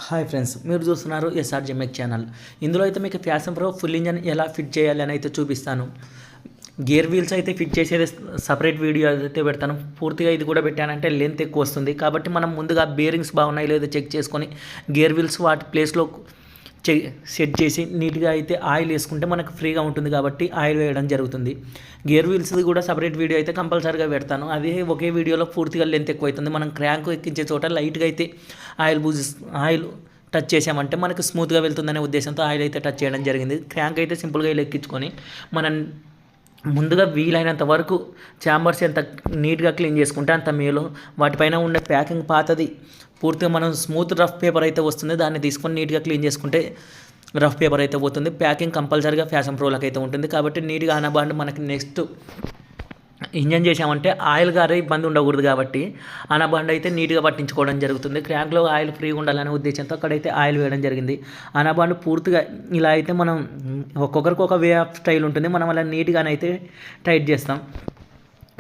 Hi friends, మీరు చూస్తున్నారు ఎస్ఆర్జెమ్ఎక్ channel. ఇందులో అయితే మీకు ఫ్యాషన్ ప్రో ఫుల్ ఇంజన్ ఎలా ఫిట్ చేయాలి అని అయితే చూపిస్తాను. గేర్ వీల్స్ అయితే ఫిట్ చేసేది సపరేట్ వీడియో అయితే పెడతాను. పూర్తిగా ఇది కూడా పెట్టానంటే లెంత్ ఎక్కువ వస్తుంది, కాబట్టి మనం ముందుగా బేరింగ్స్ బాగున్నాయి లేదో చెక్ చేసుకొని గేర్ వీల్స్ వాటి ప్లేస్లో సెట్ చేసి నీట్గా అయితే ఆయిల్ వేసుకుంటే మనకు ఫ్రీగా ఉంటుంది, కాబట్టి ఆయిల్ వేయడం జరుగుతుంది. గేర్ వీల్స్ది కూడా సపరేట్ వీడియో అయితే కంపల్సరీగా పెడతాను. అదే ఒకే వీడియోలో పూర్తిగా లెంత్ ఎక్కువ అవుతుంది. మనం క్రాంక్ ఎక్కించే చోట లైట్గా అయితే ఆయిల్ టచ్ చేసామంటే మనకు స్మూత్గా వెళ్తుందనే ఉద్దేశంతో ఆయిల్ అయితే టచ్ చేయడం జరిగింది. క్రాంక్ అయితే సింపుల్గా ఎక్కించుకొని మనం ముందుగా వీలైనంత వరకు ఛాంబర్స్ ఎంత నీట్గా క్లీన్ చేసుకుంటే అంత మేలు. వాటిపైన ఉండే ప్యాకింగ్ పాతది పూర్తిగా మనం స్మూత్ రఫ్ పేపర్ అయితే వస్తుంది, దాన్ని తీసుకొని నీట్గా క్లీన్ చేసుకుంటే రఫ్ పేపర్ అయితే పోతుంది. ప్యాకింగ్ కంపల్సరీగా ఫ్యాషన్ ప్రోలకు అయితే ఉంటుంది, కాబట్టి నీట్గా అనబాండ్ మనకి నెక్స్ట్ ఇంజన్ చేసామంటే ఆయిల్ గారే ఇబ్బంది ఉండకూడదు, కాబట్టి అనబాండ్ అయితే నీట్గా పట్టించుకోవడం జరుగుతుంది. క్రాంక్లో ఆయిల్ ఫ్రీగా ఉండాలనే ఉద్దేశంతో అక్కడైతే ఆయిల్ వేయడం జరిగింది. అనబాండ్ పూర్తిగా ఇలా అయితే మనం ఒక్కొక్కరికి ఒక వే ఆఫ్ స్టైల్ ఉంటుంది, మనం అలా నీట్గానైతే టైట్ చేస్తాం.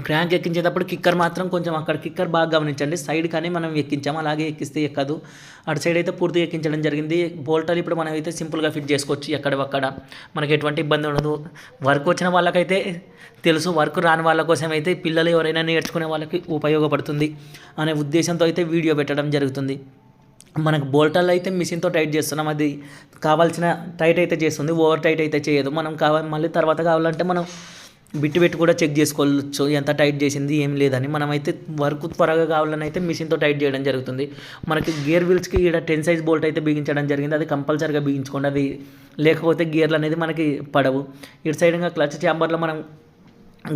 క్రాంక్ ఎక్కించేటప్పుడు కిక్కర్ మాత్రం కొంచెం అక్కడ కిక్కర్ బాగా గమనించండి. సైడ్ కానీ మనం ఎక్కించాము, అలాగే ఎక్కిస్తే ఎక్కదు. అటు సైడ్ అయితే పూర్తిగా ఎక్కించడం జరిగింది. బోల్టాలు ఇప్పుడు మనం అయితే సింపుల్గా ఫిట్ చేసుకోవచ్చు ఎక్కడక్కడ, మనకి ఎటువంటి ఇబ్బంది ఉండదు. వర్క్ వచ్చిన వాళ్ళకైతే తెలుసు, వర్క్ రాని వాళ్ళ కోసం అయితే పిల్లలు ఎవరైనా నేర్చుకునే వాళ్ళకి ఉపయోగపడుతుంది అనే ఉద్దేశంతో అయితే వీడియో పెట్టడం జరుగుతుంది. మనకు బోల్టాలు అయితే మిషన్తో టైట్ చేస్తున్నాం, అది కావాల్సిన టైట్ అయితే చేస్తుంది, ఓవర్ టైట్ అయితే చేయదు. మనం మళ్ళీ తర్వాత కావాలంటే మనం బిట్టు పెట్టి కూడా చెక్ చేసుకోవచ్చు ఎంత టైట్ చేసింది ఏం లేదని. మనమైతే వర్క్ త్వరగా కావాలని అయితే మిషన్తో టైట్ చేయడం జరుగుతుంది. మనకి గేర్ వీల్స్కి ఇక్కడ 10 సైజ్ బోల్ట్ అయితే బిగించడం జరిగింది, అది కంపల్సరీగా బిగించుకోండి, అది లేకపోతే గేర్లు అనేది మనకి పడవు. ఇటు సైడ్గా క్లచ్ ఛాంబర్లో మనం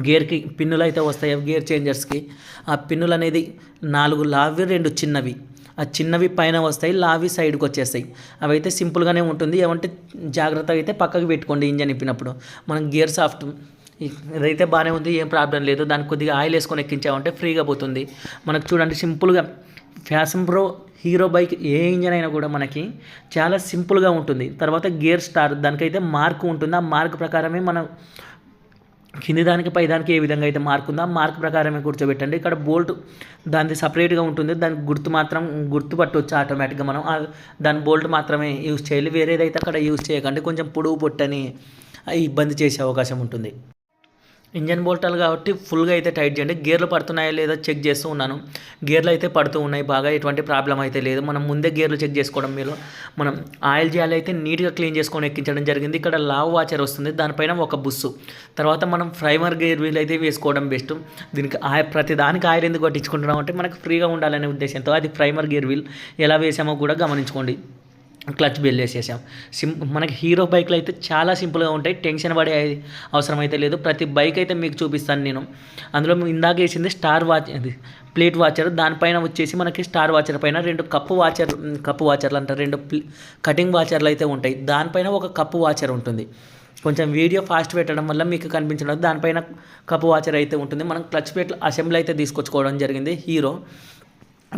గేర్కి పిన్నులు అయితే వస్తాయి, గేర్ చేంజర్స్కి. ఆ పిన్నులు అనేది 4 లావి 2 చిన్నవి, ఆ చిన్నవి పైన వస్తాయి, లావి సైడ్కి వచ్చేస్తాయి. అవి అయితే సింపుల్గానే ఉంటుంది, ఏమంటే జాగ్రత్తగా అయితే పక్కకి పెట్టుకోండి ఇంజన్ ఇప్పినప్పుడు. మనం గేర్ సాఫ్ట్ ఇదైతే బాగానే ఉంది, ఏం ప్రాబ్లం లేదు. దానికి కొద్దిగా ఆయిల్ వేసుకొని ఎక్కించామంటే ఫ్రీగా పోతుంది. మనకు చూడండి సింపుల్గా ఫ్యాషన్ ప్రో హీరో బైక్ ఏ ఇంజన్ అయినా కూడా మనకి చాలా సింపుల్గా ఉంటుంది. తర్వాత గేర్ స్టార్ దానికైతే మార్క్ ఉంటుంది, ఆ మార్క్ ప్రకారమే మనం కింది దానికి పై దానికి ఏ విధంగా అయితే మార్క్ ఉందో ఆ మార్క్ ప్రకారమే కూర్చోబెట్టండి. ఇక్కడ బోల్ట్ దానికి సపరేట్గా ఉంటుంది, దానికి గుర్తుపట్టవచ్చు ఆటోమేటిక్గా. మనం దాని బోల్ట్ మాత్రమే యూజ్ చేయాలి, వేరేదైతే అక్కడ యూజ్ చేయకండి, కొంచెం పొడుగు పొట్టని ఇబ్బంది చేసే అవకాశం ఉంటుంది. ఇంజన్ బోల్టాలు కాబట్టి ఫుల్గా అయితే టైట్ చేయండి. గేర్లు పడుతున్నాయా లేదా చెక్ చేస్తూ ఉన్నాను, గేర్లు అయితే పడుతూ ఉన్నాయి బాగా, ఎటువంటి ప్రాబ్లం అయితే లేదు. మనం ముందే గేర్లు చెక్ చేసుకోవడం మీరు మనం ఆయిల్ చేయాలి అయితే నీట్గా క్లీన్ చేసుకొని ఎక్కించడం జరిగింది. ఇక్కడ లావ్ వాచర్ వస్తుంది, దానిపైన ఒక బుస్సు. తర్వాత మనం ప్రైమర్ గేర్ వీల్ అయితే వేసుకోవడం బెస్ట్. దీనికి ప్రతి దానికి ఆయిల్ ఎందుకు పట్టించుకుంటున్నాం అంటే మనకు ఫ్రీగా ఉండాలనే ఉద్దేశంతో అది ప్రైమర్ గేర్ వీల్ ఎలా వేసామో కూడా గమనించుకోండి. క్లచ్ బెల్ వేసేసాం. మనకి హీరో బైక్లు అయితే చాలా సింపుల్గా ఉంటాయి, టెన్షన్ పడే అవసరం అయితే లేదు. ప్రతి బైక్ అయితే మీకు చూపిస్తాను నేను. అందులో ఇందాక వేసింది స్టార్ వాచ్, అది ప్లేట్ వాచర్, దానిపైన వచ్చేసి మనకి స్టార్ వాచర్ పైన 2 కప్పు వాచర్లు అంటారు, 2 కటింగ్ వాచర్లు అయితే ఉంటాయి. దానిపైన ఒక కప్పు వాచర్ ఉంటుంది. కొంచెం వీడియో ఫాస్ట్ పెట్టడం వల్ల మీకు కనిపించడం, దానిపైన కప్పు వాచర్ అయితే ఉంటుంది. మనం క్లచ్ ప్లేట్లు అసెంబ్లీ అయితే తీసుకొచ్చుకోవడం జరిగింది హీరో.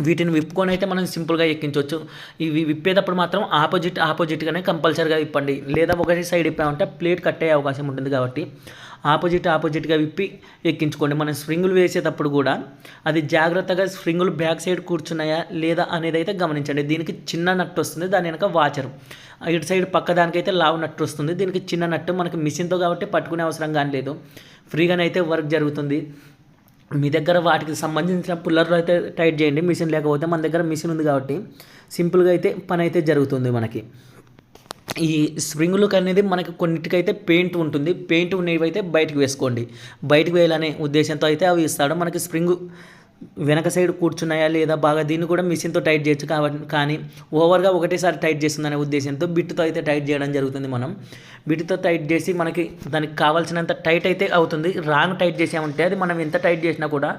వీటిని విప్పుకొని అయితే మనం సింపుల్గా ఎక్కించవచ్చు. ఇవి విప్పేటప్పుడు మాత్రం ఆపోజిట్గానే కంపల్సరీగా విప్పండి, లేదా ఒకటి సైడ్ విప్పామంటే ప్లేట్ కట్టే అవకాశం ఉంటుంది, కాబట్టి ఆపోజిట్గా విప్పి ఎక్కించుకోండి. మనం స్ప్రింగులు వేసేటప్పుడు కూడా అది జాగ్రత్తగా స్ప్రింగులు బ్యాక్ సైడ్ కూర్చున్నాయా లేదా అనేది అయితే గమనించండి. దీనికి చిన్న నట్టు వస్తుంది, దాని వెనక వాచరు. ఇటు సైడ్ పక్క దానికైతే లావు నట్టు వస్తుంది, దీనికి చిన్న నట్టు. మనకి మిషన్తో కాబట్టి పట్టుకునే అవసరం కానీ లేదు, ఫ్రీగానే అయితే వర్క్ జరుగుతుంది. మీ దగ్గర వాటికి సంబంధించిన పుల్లర్లు అయితే టైట్ చేయండి, మిషన్ లేకపోతే. మన దగ్గర మిషన్ ఉంది కాబట్టి సింపుల్గా అయితే పని అయితే జరుగుతుంది. మనకి ఈ స్ప్రింగులకు అనేది మనకి కొన్నిటికైతే పెయింట్ ఉంటుంది, పెయింట్ ఉన్నవి అయితే బయటకు వేసుకోండి. బయటకు వేయాలనే ఉద్దేశంతో అయితే అవి ఇస్తాడు. మనకి స్ప్రింగు వెనక సైడ్ కూర్చున్నాయా లేదా బాగా, దీన్ని కూడా మిషన్తో టైట్ చేయొచ్చు, కాబట్టి కానీ ఓవర్గా ఒకటేసారి టైట్ చేస్తుందనే ఉద్దేశంతో బిట్టుతో అయితే టైట్ చేయడం జరుగుతుంది. మనం బిట్టుతో టైట్ చేసి మనకి దానికి కావాల్సినంత టైట్ అయితే అవుతుంది. రాంగ్ టైట్ చేసామంటే అది మనం ఎంత టైట్ చేసినా కూడా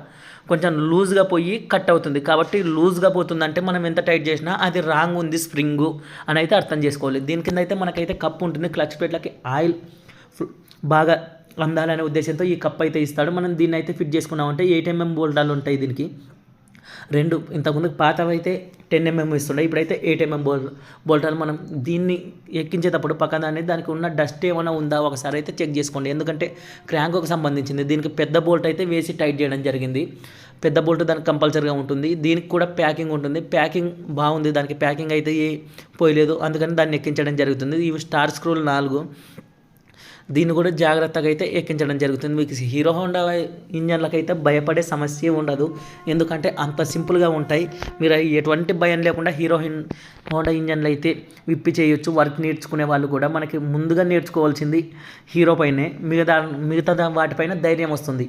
కొంచెం లూజ్గా పోయి కట్ అవుతుంది, కాబట్టి లూజ్గా పోతుందంటే మనం ఎంత టైట్ చేసినా అది రాంగ్ ఉంది స్ప్రింగు అని అయితే అర్థం చేసుకోవాలి. దీని కింద అయితే మనకైతే కప్పు ఉంటుంది, క్లచ్ ప్లేట్లకి ఆయిల్ బాగా అందాలనే ఉద్దేశంతో ఈ కప్ అయితే ఇస్తాడు. మనం దీన్ని అయితే ఫిట్ చేసుకున్నామంటే 8 mm బోల్టాలు ఉంటాయి దీనికి. 2 ఇంతకుముందు పాతవి అయితే 10 mm ఇస్తుండే, ఇప్పుడైతే 8 mm బోల్టాలు. మనం దీన్ని ఎక్కించేటప్పుడు పక్కన దానికి ఉన్న డస్ట్ ఏమైనా ఉందా ఒకసారి అయితే చెక్ చేసుకోండి, ఎందుకంటే క్రాంక్కి సంబంధించింది. దీనికి పెద్ద బోల్ట్ అయితే వేసి టైట్ చేయడం జరిగింది. పెద్ద బోల్ట్ దానికి కంపల్సరీగా ఉంటుంది. దీనికి కూడా ప్యాకింగ్ ఉంటుంది. ప్యాకింగ్ బాగుంది, దానికి ప్యాకింగ్ అయితే పోయలేదు, అందుకని దాన్ని ఎక్కించడం జరుగుతుంది. ఇవి స్టార్ స్క్రూలు 4, దీన్ని కూడా జాగ్రత్తగా అయితే ఎక్కించడం జరుగుతుంది. మీకు హీరో హోండా ఇంజన్లకైతే భయపడే సమస్య ఉండదు, ఎందుకంటే అంత సింపుల్గా ఉంటాయి. మీరు ఎటువంటి భయం లేకుండా హీరో హోండా ఇంజన్లు అయితే విప్పి చేయొచ్చు. వర్క్ నేర్చుకునే వాళ్ళు కూడా మనకి ముందుగా నేర్చుకోవాల్సింది హీరో పైనే, మిగతా వాటిపైన ధైర్యం వస్తుంది.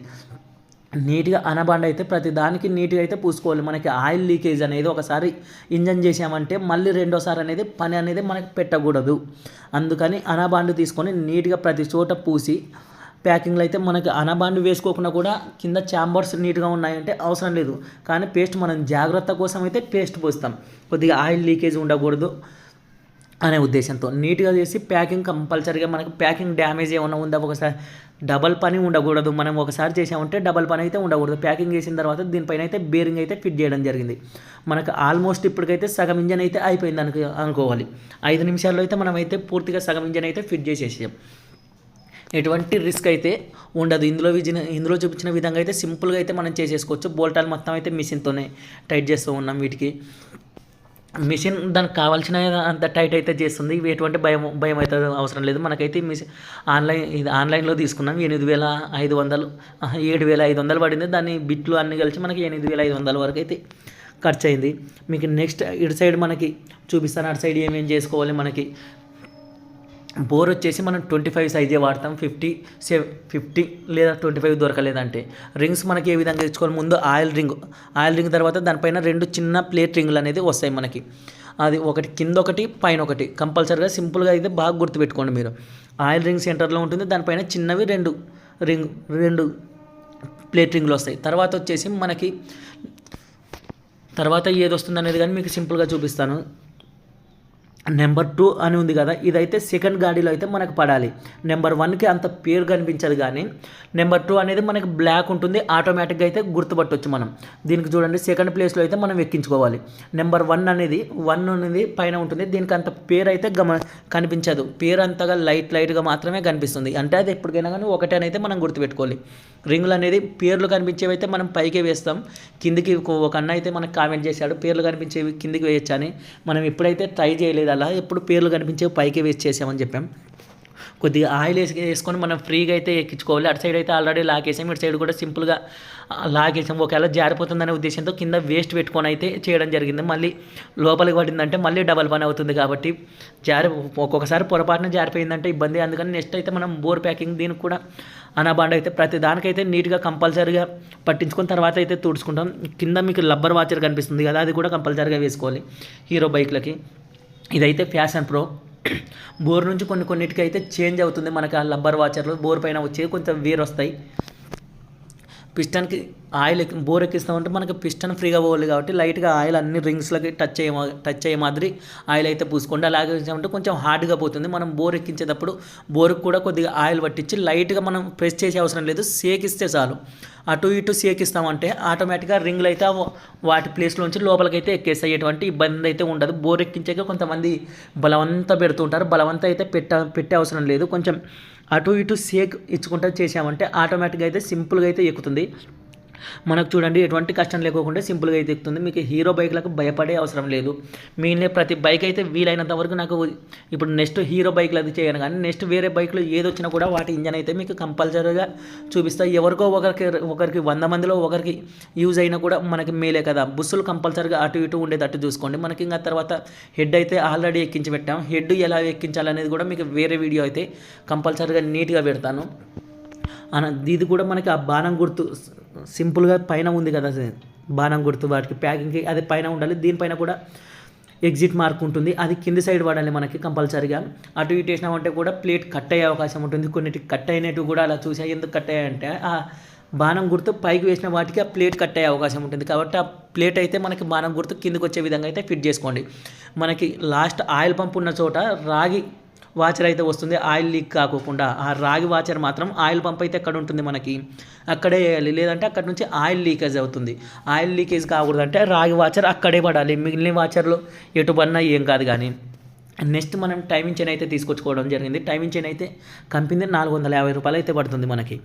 నీట్గా అనబాండ అయితే ప్రతి దానికి నీట్గా అయితే పూసుకోవాలి. మనకి ఆయిల్ లీకేజ్ అనేది ఒకసారి ఇంజన్ చేసామంటే మళ్ళీ రెండోసారి అనేది పని అనేది మనకి పెట్టకూడదు. అందుకని అనబాండు తీసుకొని నీట్గా ప్రతి చోట పూసి ప్యాకింగ్లో అయితే మనకి అనబాండు వేసుకోకుండా కూడా కింద ఛాంబర్స్ నీట్గా ఉన్నాయంటే అవసరం లేదు, కానీ పేస్ట్ మనం జాగ్రత్త కోసం అయితే పేస్ట్ పూస్తాం. కొద్దిగా ఆయిల్ లీకేజ్ ఉండకూడదు అనే ఉద్దేశంతో నీట్గా చేసి ప్యాకింగ్ కంపల్సరీగా, మనకి ప్యాకింగ్ డ్యామేజ్ ఏమైనా ఉందా, ఒకసారి డబల్ పని ఉండకూడదు. మనం ఒకసారి చేసామంటే డబల్ పని అయితే ఉండకూడదు. ప్యాకింగ్ చేసిన తర్వాత దీనిపైన అయితే బేరింగ్ అయితే ఫిట్ చేయడం జరిగింది. మనకు ఆల్మోస్ట్ ఇప్పటికైతే సగం ఇంజన్ అయితే అయిపోయింది అనుకోవాలి. 5 నిమిషాల్లో అయితే మనం అయితే పూర్తిగా సగం ఇంజన్ అయితే ఫిట్ చేసేసాం. ఎటువంటి రిస్క్ అయితే ఉండదు. ఇందులో చూపించిన విధంగా అయితే సింపుల్గా అయితే మనం చేసేసుకోవచ్చు. బోల్టాలు మొత్తం అయితే మిషన్తోనే టైట్ చేస్తూ ఉన్నాం. వీటికి మిషన్ దానికి కావాల్సిన అంత టైట్ అయితే చేస్తుంది. ఎటువంటి భయం అయితే అవసరం లేదు. మనకైతే మిషన్ ఆన్లైన్లో తీసుకున్నాం. 8,500 7,500 పడింది. దాని బిట్లు అన్నీ కలిసి మనకి 8,500 వరకు అయితే ఖర్చు అయింది. మీకు నెక్స్ట్ ఇటు సైడ్ మనకి చూపిస్తాను. అటు సైడ్ ఏమేం చేసుకోవాలి. మనకి బోర్ వచ్చేసి మనం 25 సైజే వాడతాం. 50 లేదా 25 దొరకలేదంటే రింగ్స్ మనకి ఏ విధంగా తెచ్చుకోవాలి. ముందు ఆయిల్ రింగ్ తర్వాత దానిపైన 2 చిన్న ప్లేట్ రింగులు అనేది వస్తాయి మనకి. అది ఒకటి కింద ఒకటి పైన ఒకటి కంపల్సరీగా సింపుల్గా అయితే బాగా గుర్తుపెట్టుకోండి మీరు. ఆయిల్ రింగ్ సెంటర్లో ఉంటుంది, దానిపైన చిన్నవి 2 ప్లేట్ రింగులు వస్తాయి. తర్వాత వచ్చేసి మనకి తర్వాత ఏది వస్తుంది అనేది కానీ మీకు సింపుల్గా చూపిస్తాను. నెంబర్ 2 అని ఉంది కదా, ఇదైతే సెకండ్ గాడిలో అయితే మనకు పడాలి. నెంబర్ 1కి అంత పేరు కనిపించదు, కానీ నెంబర్ 2 అనేది మనకి బ్లాక్ ఉంటుంది, ఆటోమేటిక్గా అయితే గుర్తుపట్టవచ్చు మనం. దీనికి చూడండి సెకండ్ ప్లేస్లో అయితే మనం ఎక్కించుకోవాలి. నెంబర్ 1 అనేది పైన ఉంటుంది. దీనికి అంత పేరు అయితే కనిపించదు. పేరు అంతగా లైట్గా మాత్రమే కనిపిస్తుంది. అంటే అది ఎప్పటికైనా కానీ ఒకటేనైతే మనం గుర్తుపెట్టుకోవాలి. రింగులు అనేది పేర్లు కనిపించేవి అయితే మనం పైకే వేస్తాం. కిందికి ఒక అన్న అయితే మనకు కామెంట్ చేశాడు, పేర్లు కనిపించేవి కిందికి వేయచ్చని. మనం ఎప్పుడైతే ట్రై చేయలేదు, అలా ఎప్పుడు పేర్లు కనిపించేవి పైకే వేసి చేసామని చెప్పాం. కొద్దిగా ఆయిల్ వేసుకొని మనం ఫ్రీగా అయితే ఎక్కించుకోవాలి. అటు సైడ్ అయితే ఆల్రెడీ లాగేసాం, ఇటు సైడ్ కూడా సింపుల్గా లాగేసాం. ఒకవేళ జారిపోతుందనే ఉద్దేశంతో కింద వేస్ట్ పెట్టుకొని అయితే చేయడం జరిగింది. మళ్ళీ లోపలికి పడిందంటే మళ్ళీ డబల్ పని అవుతుంది కాబట్టి ఒక్కొక్కసారి పొరపాటున జారిపోయిందంటే ఇబ్బంది. అందుకని నెక్స్ట్ అయితే మనం బోర్ ప్యాకింగ్ దీనికి కూడా అనబాండ అయితే ప్రతి దానికైతే నీట్గా కంపల్సరీగా పట్టించుకున్న తర్వాత అయితే తుడుచుకుంటాం. కింద మీకు రబ్బర్ వాచర్ కనిపిస్తుంది కదా, అది కూడా కంపల్సరీగా వేసుకోవాలి హీరో బైక్లకి. ఇదైతే ఫ్యాషన్ ప్రో. బోర్ నుంచి కొన్నిటికి అయితే చేంజ్ అవుతుంది మనకి. ఆ రబ్బర్ వాచర్లు బోర్ పైన వచ్చేవి కొంచెం వేరు వస్తాయి. పిస్టన్కి ఆయిల్ బోర్ ఎక్కిస్తామంటే మనకి పిస్టన్ ఫ్రీగా పోవాలి కాబట్టి లైట్గా ఆయిల్ అన్ని రింగ్స్లకి టచ్ అయ్యే మాదిరి ఆయిల్ అయితే పూసుకోండి. అలాగే అంటే కొంచెం హార్డ్గా పోతుంది. మనం బోర్ ఎక్కించేటప్పుడు బోర్కి కూడా కొద్దిగా ఆయిల్ పట్టించి లైట్గా మనం ప్రెస్ చేసే అవసరం లేదు, సేకిస్తే చాలు. అటు ఇటు సేకిస్తామంటే ఆటోమేటిక్గా రింగ్లు అయితే వాటి ప్లేస్లోంచి లోపలికైతే ఎక్కేస్తాయి. ఎటువంటి ఇబ్బంది అయితే ఉండదు. బోర్ ఎక్కించాక కొంతమంది బలవంతా పెడుతుంటారు, బలవంతా అయితే పెట్టే అవసరం లేదు. కొంచెం అటు ఇటు సేక్ ఇచ్చుకుంటూ చేసామంటే ఆటోమేటిక్గా అయితే సింపుల్గా అయితే ఎక్కుతుంది. మనకు చూడండి ఎటువంటి కష్టం లేకోకుండా సింపుల్గా అయితే ఎక్కుతుంది. మీకు హీరో బైక్లకు భయపడే అవసరం లేదు. మీనే ప్రతి బైక్ అయితే వీలైనంత వరకు నాకు ఇప్పుడు నెక్స్ట్ హీరో బైక్లు అది చేయను, కానీ నెక్స్ట్ వేరే బైక్లు ఏది వచ్చినా కూడా వాటి ఇంజన్ అయితే మీకు కంపల్సరీగా చూపిస్తాయి. ఎవరికో ఒకరికి 100 మందిలో ఒకరికి యూజ్ అయినా కూడా మనకి మేలే కదా. బుస్సులు కంపల్సరీగా అటు ఇటు ఉండేటట్టు చూసుకోండి. మనకి ఇంకా తర్వాత హెడ్ అయితే ఆల్రెడీ ఎక్కించి పెట్టాం. హెడ్ ఎలా ఎక్కించాలనేది కూడా మీకు వేరే వీడియో అయితే కంపల్సరీగా నీట్గా పెడతాను. ఇది కూడా మనకి ఆ బాణం గుర్తు సింపుల్గా పైన ఉంది కదా, బాణం గుర్తు వాటికి ప్యాకింగ్కి అది పైన ఉండాలి. దీనిపైన కూడా ఎగ్జిట్ మార్క్ ఉంటుంది, అది కింది సైడ్ వాడాలి మనకి కంపల్సరీగా. అటు ఇటు వేసినామంటే కూడా ప్లేట్ కట్ అయ్యే అవకాశం ఉంటుంది. కొన్నిటికి కట్ అయినట్టు కూడా అలా చూసా. ఎందుకు కట్ అయ్యాయంటే ఆ బాణం గుర్తు పైకి వేసిన వాటికి ఆ ప్లేట్ కట్ అయ్యే అవకాశం ఉంటుంది. కాబట్టి ఆ ప్లేట్ అయితే మనకి బాణం గుర్తు కిందికి వచ్చే విధంగా అయితే ఫిట్ చేసుకోండి. మనకి లాస్ట్ ఆయిల్ పంప్ ఉన్న చోట రాగి వాచర్ అయితే వస్తుంది, ఆయిల్ లీక్ కాకోకుండా. ఆ రాగి వాచర్ మాత్రం ఆయిల్ పంప్ అయితే ఎక్కడ ఉంటుంది మనకి అక్కడే వేయాలి, లేదంటే అక్కడ నుంచి ఆయిల్ లీకేజ్ అవుతుంది. ఆయిల్ లీకేజ్ కాకూడదంటే రాగి వాచర్ అక్కడే పడాలి. మిగిలిన వాచర్లు ఎటు పడినా ఏం కాదు. కానీ నెక్స్ట్ మనం టైమింగ్ చైన్ అయితే తీసుకొచ్చుకోవడం జరిగింది. టైమింగ్ చైన్ అయితే కంపెనీ 450 రూపాయలు అయితే పడుతుంది మనకి.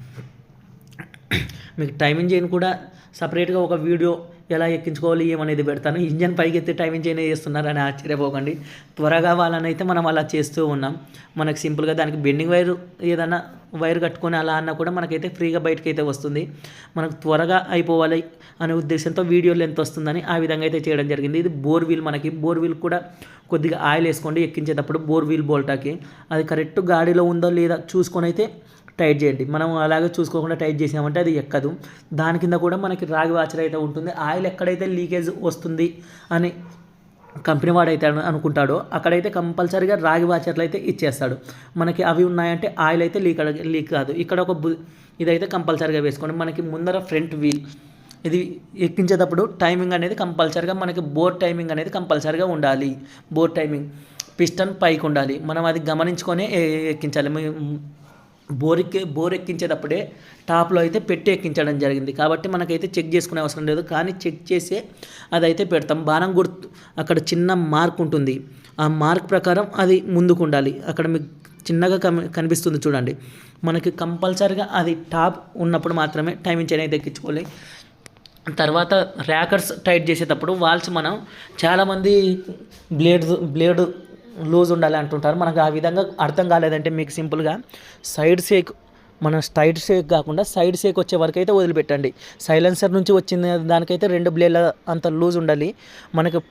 మీకు టైమింగ్ చైన్ కూడా సపరేట్గా ఒక వీడియో ఎలా ఎక్కించుకోవాలి ఏమనేది పెడతాను. ఇంజన్ పైకి ఎత్తి టైమింగ్ చేయనే చేస్తున్నారని ఆశ్చర్యపోకండి. త్వరగా వాళ్ళనైతే మనం అలా చేస్తూ ఉన్నాం. మనకు సింపుల్గా దానికి బెండింగ్ వైర్ ఏదైనా వైర్ కట్టుకొని అలా అన్నా కూడా మనకైతే ఫ్రీగా బయటకైతే వస్తుంది. మనకు త్వరగా అయిపోవాలి అనే ఉద్దేశంతో వీడియో లెంత్ వస్తుందని ఆ విధంగా అయితే చేయడం జరిగింది. ఇది బోర్ వీల్, మనకి బోర్ వీల్ కూడా కొద్దిగా ఆయిల్ వేసుకోండి ఎక్కించేటప్పుడు బోర్ వీల్ బోల్టాకి. అది కరెక్ట్ గాడిలో ఉందో లేదా చూసుకొని అయితే టైట్ చేయండి. మనం అలాగే చూసుకోకుండా టైట్ చేసామంటే అది ఎక్కదు. దాని కింద కూడా మనకి రాగి వాచర్ అయితే ఉంటుంది. ఆయిల్ ఎక్కడైతే లీకేజ్ వస్తుంది అని కంపెనీ వాడైతే అనుకుంటాడో అక్కడైతే కంపల్సరీగా రాగి వాచర్లు అయితే ఇచ్చేస్తాడు. మనకి అవి ఉన్నాయంటే ఆయిల్ అయితే లీక్ కాదు. ఇక్కడ ఒక ఇదైతే కంపల్సరీగా వేసుకోండి. మనకి ముందర ఫ్రంట్ వీల్ ఇది ఎక్కించేటప్పుడు టైమింగ్ అనేది కంపల్సరీగా మనకి బోర్ టైమింగ్ అనేది కంపల్సరీగా ఉండాలి. బోర్ టైమింగ్ పిస్టన్ పైకి ఉండాలి. మనం అది గమనించుకొని ఎక్కించాలి. బోర్ ఎక్కించేటప్పుడే టాప్లో అయితే పెట్టి ఎక్కించడం జరిగింది కాబట్టి మనకైతే చెక్ చేసుకునే అవసరం లేదు. కానీ చెక్ చేసే అదైతే పెడతాం. బాణం గుర్తు అక్కడ చిన్న మార్క్ ఉంటుంది. ఆ మార్క్ ప్రకారం అది ముందుకు ఉండాలి. అక్కడ మీకు చిన్నగా కనిపిస్తుంది చూడండి. మనకి కంపల్సరీగా అది టాప్ ఉన్నప్పుడు మాత్రమే టైమింగ్ చైన్ అయితే ఎక్కించుకోవాలి. తర్వాత ర్యాకర్స్ టైట్ చేసేటప్పుడు వాల్స్ మనం చాలామంది బ్లేడ్ లూజ్ ఉండాలి అంటుంటారు. మనకు ఆ విధంగా అర్థం కాలేదంటే మీకు సింపుల్గా సైడ్ షేక్, మన స్ట్రైట్ షేక్ కాకుండా సైడ్ షేక్ వచ్చే వరకు అయితే వదిలిపెట్టండి. సైలెన్సర్ నుంచి వచ్చిన దానికైతే 2 బ్లేడ్ల అంత లూజ్ ఉండాలి. మనకి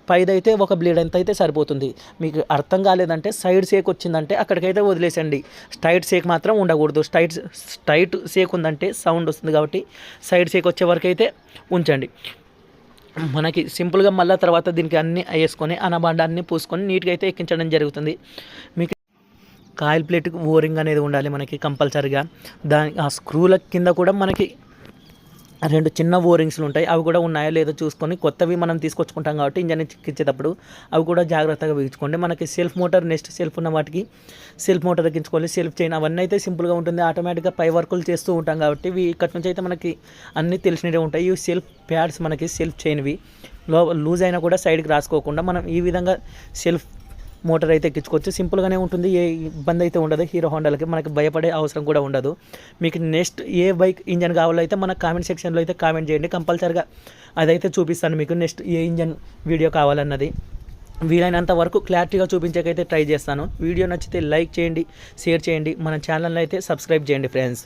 పైదైతే ఒక బ్లేడ్ ఎంత అయితే సరిపోతుంది. మీకు అర్థం కాలేదంటే సైడ్ షేక్ వచ్చిందంటే అక్కడికైతే వదిలేసండి. స్ట్రైట్ షేక్ మాత్రం ఉండకూడదు. స్ట్రైట్ షేక్ ఉందంటే సౌండ్ వస్తుంది కాబట్టి సైడ్ షేక్ వచ్చే వరకు అయితే ఉంచండి. మనకి సింపుల్గా మళ్ళీ తర్వాత దీనికి అన్నీ వేసుకొని అనబాండాన్ని పూసుకొని నీట్గా అయితే ఎక్కించడం జరుగుతుంది. మీకు కాయిల్ ప్లేట్కి ఓరింగ్ అనేది ఉండాలి మనకి కంపల్సరీగా. ఆ స్క్రూల కింద కూడా మనకి 2 చిన్న ఓరింగ్స్లు ఉంటాయి. అవి కూడా ఉన్నాయో లేదో చూసుకొని కొత్తవి మనం తీసుకొచ్చుకుంటాం కాబట్టి ఇంజన్ ఎక్కించేటప్పుడు అవి కూడా జాగ్రత్తగా వేయించుకోండి. మనకి సెల్ఫ్ మోటార్ నెక్స్ట్ సెల్ఫ్ ఉన్న వాటికి సెల్ఫ్ మోటార్ ఎక్కించుకోవాలి. సెల్ఫ్ చైన్ అవన్నీ అయితే సింపుల్గా ఉంటుంది. ఆటోమేటిక్గా పై వర్కులు చేస్తూ ఉంటాం కాబట్టి ఇవి ఇక్కడ నుంచి అయితే మనకి అన్నీ తెలిసినవి ఉంటాయి. ఇవి సెల్ఫ్ ప్యాడ్స్ మనకి సెల్ఫ్ చైన్వి లూజ్ అయినా కూడా సైడ్కి రాసుకోకుండా మనం ఈ విధంగా సెల్ఫ్ మోటార్ అయితే ఎక్కించుకోవచ్చు. సింపుల్గానే ఉంటుంది. ఏ ఇబ్బంది అయితే ఉండదు. హీరో హోండాలకి మనకి భయపడే అవసరం కూడా ఉండదు. మీకు నెక్స్ట్ ఏ బైక్ ఇంజన్ కావాలో అయితే మన కామెంట్ సెక్షన్లో అయితే కామెంట్ చేయండి. కంపల్సరీగా అదైతే చూపిస్తాను మీకు నెక్స్ట్ ఏ ఇంజన్ వీడియో కావాలన్నది. వీలైనంత వరకు క్లారిటీగా చూపించకైతే ట్రై చేస్తాను. వీడియో నచ్చితే లైక్ చేయండి, షేర్ చేయండి, మన ఛానల్ని అయితే సబ్స్క్రైబ్ చేయండి ఫ్రెండ్స్.